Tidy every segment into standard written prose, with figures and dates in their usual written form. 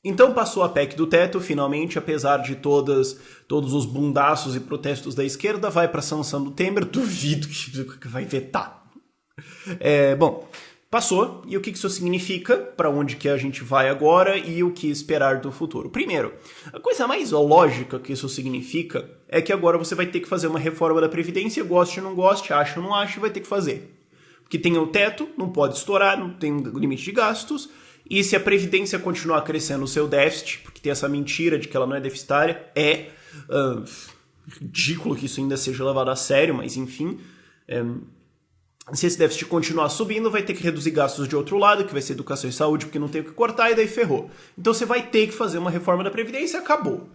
Então passou a PEC do teto, finalmente, apesar de todos os bundaços e protestos da esquerda, vai para a sanção do Temer, duvido que vai vetar. Bom, passou, e o que isso significa, para onde que a gente vai agora e o que esperar do futuro? Primeiro, a coisa mais lógica que isso significa é que agora você vai ter que fazer uma reforma da Previdência, goste ou não goste, ache ou não ache, vai ter que fazer. Porque tem o teto, não pode estourar, não tem limite de gastos, e se a Previdência continuar crescendo o seu déficit, porque tem essa mentira de que ela não é deficitária, é ridículo que isso ainda seja levado a sério, mas enfim, se esse déficit continuar subindo, vai ter que reduzir gastos de outro lado, que vai ser educação e saúde, porque não tem o que cortar, e daí ferrou. Então você vai ter que fazer uma reforma da Previdência e acabou.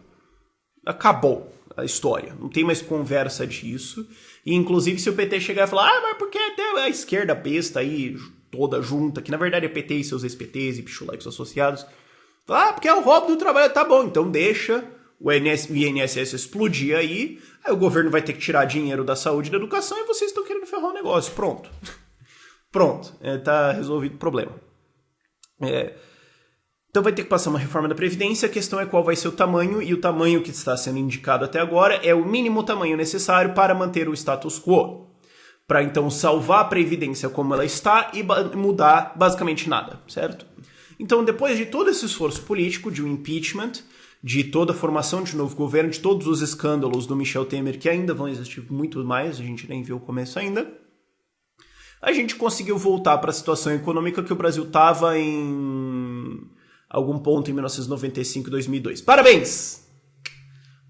Acabou a história. Não tem mais conversa disso. E inclusive se o PT chegar e falar, mas porque até a esquerda besta aí, toda junta, que na verdade é PT e seus ex-PTs e pichulaicos associados, porque é o roubo do trabalho, tá bom, então deixa o INSS explodir aí o governo vai ter que tirar dinheiro da saúde e da educação e vocês estão querendo ferrar o negócio. Pronto. Pronto. Tá resolvido o problema. Então vai ter que passar uma reforma da Previdência, a questão é qual vai ser o tamanho, e o tamanho que está sendo indicado até agora é o mínimo tamanho necessário para manter o status quo. Para então salvar a Previdência como ela está e mudar basicamente nada, certo? Então depois de todo esse esforço político, de um impeachment, de toda a formação de novo governo, de todos os escândalos do Michel Temer, que ainda vão existir muito mais, a gente nem viu o começo ainda, a gente conseguiu voltar para a situação econômica que o Brasil estava em algum ponto em 1995 e 2002. Parabéns!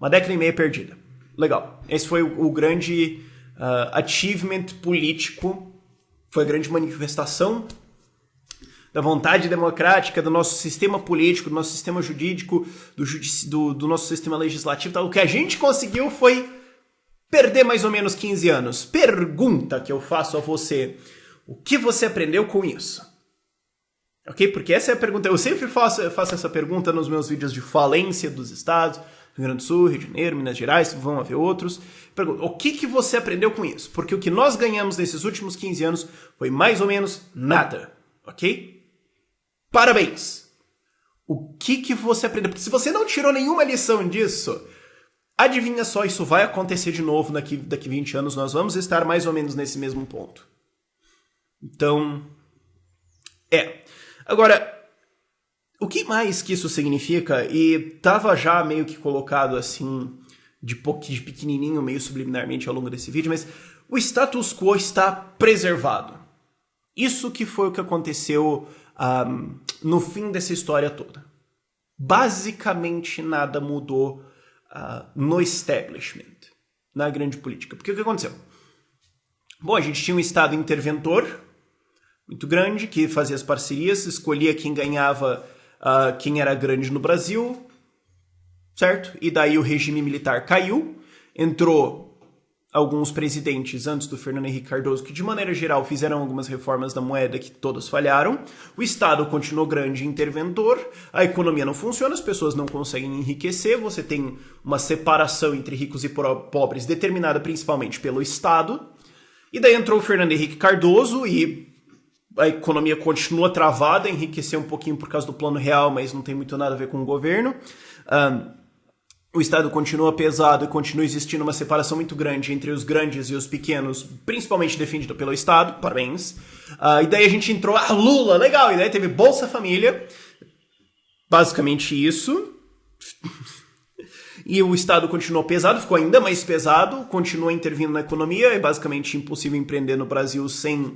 Uma década e meia perdida. Legal. Esse foi o grande achievement político, foi a grande manifestação da vontade democrática do nosso sistema político, do nosso sistema jurídico, do nosso sistema legislativo. Tá? O que a gente conseguiu foi perder mais ou menos 15 anos. Pergunta que eu faço a você. O que você aprendeu com isso? Ok? Porque essa é a pergunta. Eu sempre faço essa pergunta nos meus vídeos de falência dos estados, Rio Grande do Sul, Rio de Janeiro, Minas Gerais, vão haver outros. Pergunta, o que você aprendeu com isso? Porque o que nós ganhamos nesses últimos 15 anos foi mais ou menos nada. Ok? Parabéns! O que você aprendeu? Porque se você não tirou nenhuma lição disso, adivinha só, isso vai acontecer de novo daqui 20 anos, nós vamos estar mais ou menos nesse mesmo ponto. Então, Agora, o que mais que isso significa, e tava já meio que colocado assim, de pequenininho, meio subliminarmente ao longo desse vídeo, mas o status quo está preservado. Isso que foi o que aconteceu no fim dessa história toda. Basicamente nada mudou no establishment, na grande política. Porque o que aconteceu? Bom, a gente tinha um Estado interventor muito grande, que fazia as parcerias, escolhia quem ganhava, quem era grande no Brasil, certo? E daí o regime militar caiu, entrou alguns presidentes antes do Fernando Henrique Cardoso, que de maneira geral fizeram algumas reformas da moeda que todas falharam, o Estado continuou grande e interventor, a economia não funciona, as pessoas não conseguem enriquecer, você tem uma separação entre ricos e pobres determinada principalmente pelo Estado, e daí entrou o Fernando Henrique Cardoso e a economia continua travada, enriqueceu um pouquinho por causa do plano real, mas não tem muito nada a ver com o governo. O Estado continua pesado e continua existindo uma separação muito grande entre os grandes e os pequenos, principalmente defendido pelo Estado, parabéns. E daí a gente entrou, Lula, legal, e daí teve Bolsa Família, basicamente isso. E o Estado continuou pesado, ficou ainda mais pesado, continua intervindo na economia, é basicamente impossível empreender no Brasil sem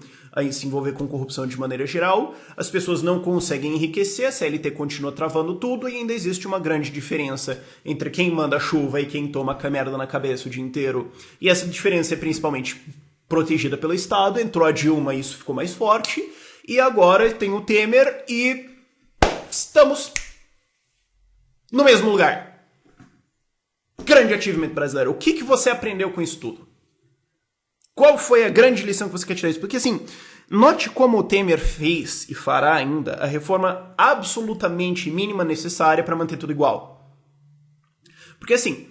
se envolver com corrupção de maneira geral. As pessoas não conseguem enriquecer, a CLT continua travando tudo e ainda existe uma grande diferença entre quem manda chuva e quem toma a merda na cabeça o dia inteiro. E essa diferença é principalmente protegida pelo Estado, entrou a Dilma e isso ficou mais forte, e agora tem o Temer e estamos no mesmo lugar. Grande achievement brasileiro. O que você aprendeu com isso tudo? Qual foi a grande lição que você quer tirar disso? Porque assim, note como o Temer fez e fará ainda a reforma absolutamente mínima necessária para manter tudo igual. Porque assim,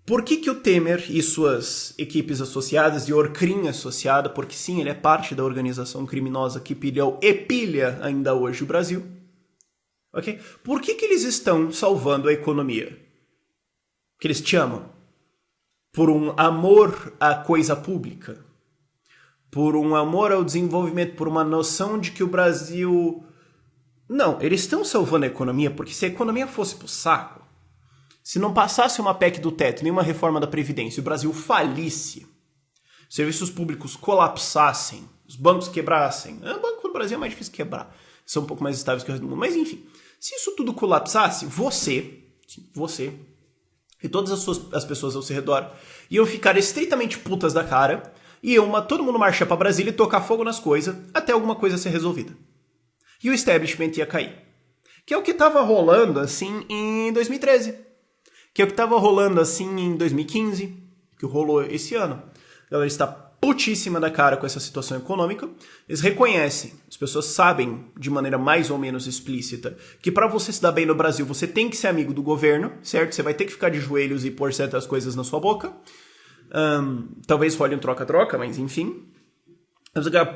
por que o Temer e suas equipes associadas e Orcrim associada, porque sim, ele é parte da organização criminosa que pilhou e pilha ainda hoje o Brasil, ok? Por que eles estão salvando a economia? Que eles te amam? Por um amor à coisa pública? Por um amor ao desenvolvimento? Por uma noção de que o Brasil... Não, eles estão salvando a economia porque se a economia fosse pro saco, se não passasse uma PEC do teto, nenhuma reforma da Previdência, o Brasil falisse, serviços públicos colapsassem, os bancos quebrassem. O banco no Brasil é mais difícil quebrar, são um pouco mais estáveis que o resto do mundo. Mas enfim, se isso tudo colapsasse, você e todas as pessoas ao seu redor iam ficar estritamente putas da cara e iam todo mundo marchar pra Brasília e tocar fogo nas coisas até alguma coisa ser resolvida. E o establishment ia cair. Que é o que tava rolando, assim, em 2013. Que é o que tava rolando, assim, em 2015. Que rolou esse ano. A galera está putíssima da cara com essa situação econômica. Eles reconhecem, as pessoas sabem, de maneira mais ou menos explícita, que para você se dar bem no Brasil, você tem que ser amigo do governo, certo? Você vai ter que ficar de joelhos e pôr certas coisas na sua boca. Talvez role um troca-troca, mas enfim...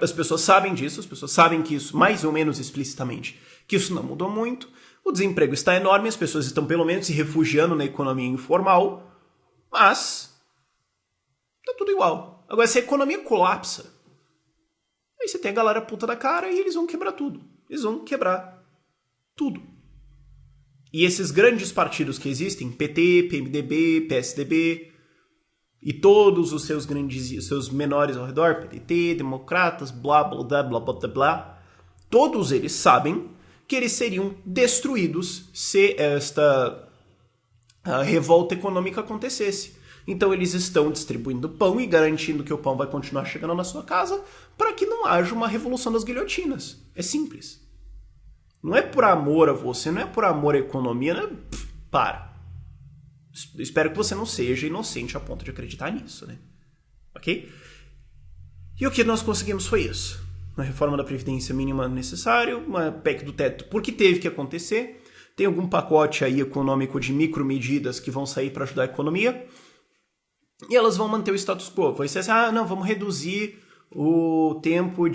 As pessoas sabem disso, as pessoas sabem que isso, mais ou menos explicitamente, que isso não mudou muito. O desemprego está enorme, as pessoas estão pelo menos se refugiando na economia informal, mas tá tudo igual. Agora, se a economia colapsa, aí você tem a galera puta da cara e eles vão quebrar tudo. Eles vão quebrar tudo. E esses grandes partidos que existem, PT, PMDB, PSDB... E todos os seus grandes, seus menores ao redor, PDT, democratas, blá, blá, blá, blá, blá, blá, todos eles sabem que eles seriam destruídos se esta revolta econômica acontecesse. Então eles estão distribuindo pão e garantindo que o pão vai continuar chegando na sua casa para que não haja uma revolução das guilhotinas. É simples. Não é por amor a você, não é por amor à economia, não é... Para. Espero que você não seja inocente a ponto de acreditar nisso, né? Ok? E o que nós conseguimos foi isso. Uma reforma da Previdência mínima necessária, uma PEC do teto, porque teve que acontecer. Tem algum pacote aí econômico de micromedidas que vão sair para ajudar a economia. E elas vão manter o status quo. Vai ser assim, não, vamos reduzir o tempo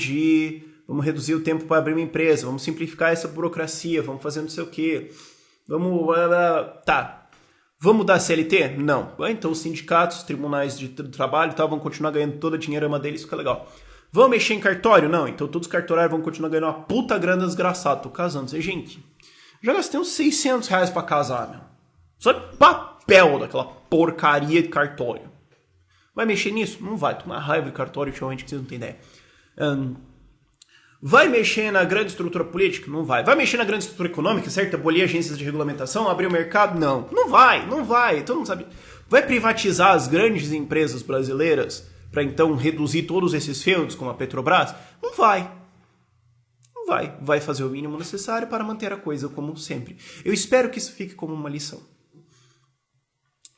para abrir uma empresa, vamos simplificar essa burocracia, vamos fazer não sei o quê. Tá. Vamos dar CLT? Não. Então os sindicatos, os tribunais de trabalho vão continuar ganhando todo o dinheirama deles, fica legal. Vamos mexer em cartório? Não. Então todos os cartorários vão continuar ganhando uma puta grana desgraçada. Tô casando. Gente, já gastei uns 600 reais pra casar, meu. Só de papel daquela porcaria de cartório. Vai mexer nisso? Não vai. Tô uma raiva de cartório ultimamente que vocês não têm ideia. Vai mexer na grande estrutura política? Não vai. Vai mexer na grande estrutura econômica, certo? Abolir agências de regulamentação, abrir o mercado? Não. Não vai. Todo mundo sabe. Vai privatizar as grandes empresas brasileiras para então reduzir todos esses feudos, como a Petrobras? Não vai. Vai fazer o mínimo necessário para manter a coisa como sempre. Eu espero que isso fique como uma lição.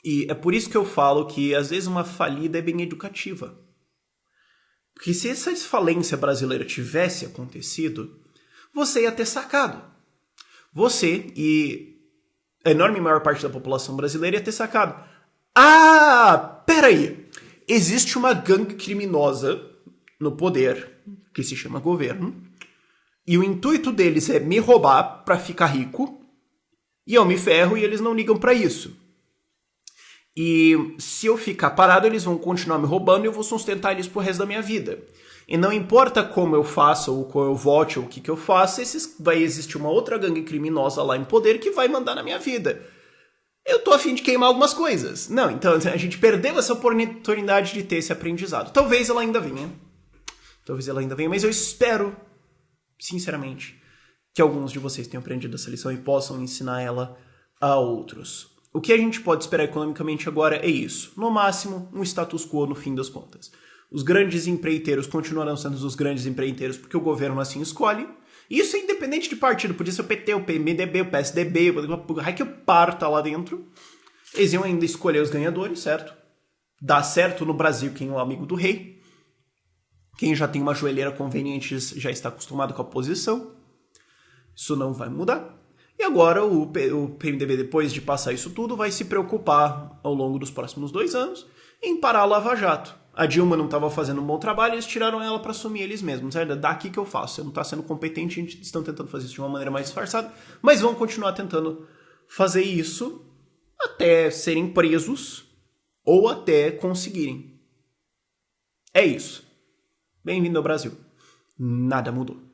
E é por isso que eu falo que às vezes uma falida é bem educativa. Porque se essa falência brasileira tivesse acontecido, você ia ter sacado. Você e a enorme maior parte da população brasileira ia ter sacado. Peraí. Existe uma gangue criminosa no poder, que se chama governo, e o intuito deles é me roubar pra ficar rico, e eu me ferro e eles não ligam pra isso. E se eu ficar parado, eles vão continuar me roubando e eu vou sustentar eles pro resto da minha vida. E não importa como eu faça, ou como eu vote, ou o que eu faça, vai existir uma outra gangue criminosa lá em poder que vai mandar na minha vida. Eu tô a fim de queimar algumas coisas. Não, então a gente perdeu essa oportunidade de ter esse aprendizado. Talvez ela ainda venha. Mas eu espero, sinceramente, que alguns de vocês tenham aprendido essa lição e possam ensinar ela a outros. O que a gente pode esperar economicamente agora é isso. No máximo, um status quo no fim das contas. Os grandes empreiteiros continuarão sendo os grandes empreiteiros porque o governo assim escolhe. E isso é independente de partido. Podia ser o PT, o PMDB, o PSDB, o raio que o par tá lá dentro. Eles iam ainda escolher os ganhadores, certo? Dá certo no Brasil quem é o amigo do rei. Quem já tem uma joelheira conveniente já está acostumado com a posição. Isso não vai mudar. E agora o PMDB, depois de passar isso tudo, vai se preocupar ao longo dos próximos 2 anos em parar a Lava Jato. A Dilma não estava fazendo um bom trabalho, eles tiraram ela para assumir eles mesmos. É daqui que eu faço. Você não está sendo competente, eles estão tentando fazer isso de uma maneira mais disfarçada, mas vão continuar tentando fazer isso até serem presos ou até conseguirem. É isso. Bem-vindo ao Brasil. Nada mudou.